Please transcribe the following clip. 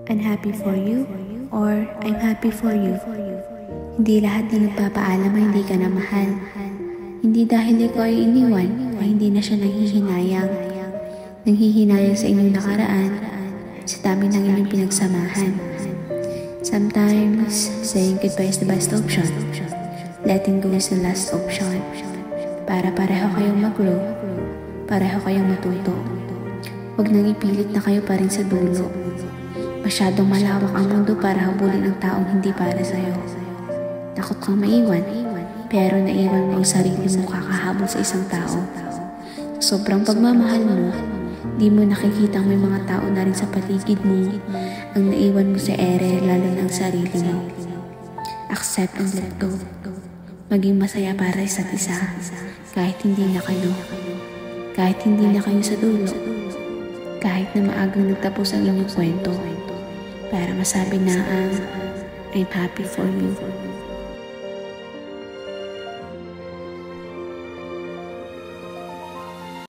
unhappy for you, or I'm happy for you. Hindi lahat na nagpapaalam ay hindi ka na mahal. Hindi dahil ikaw ay iniwan ay hindi na siya nanghihinayang. Nanghihinayang sa inyong nakaraan, sa dami ng inyong pinagsamahan. Sometimes, saying goodbye is the best option. Letting go is the last option. Para pareho kayong mag-grow, pareho kayong matuto. Huwag nang ipilit na kayo pa rin sa dulo. Masyadong malawak ang mundo para habulin ang taong hindi para sa'yo. Takot kang maiwan, pero naiwan mo ang sarili mo kakahabol sa isang tao. Sobrang pagmamahal mo, di mo nakikita may mga tao na rin sa paligid mo ang naiwan mo sa ere, lalo na ang sarili mo. Accept and let go. Maging masaya para sa isa, kahit hindi na kayo. Kahit hindi na kayo sa dulo. Kahit na maagang nagtapos ang inyong kwento. Para masabi na I'm happy for you.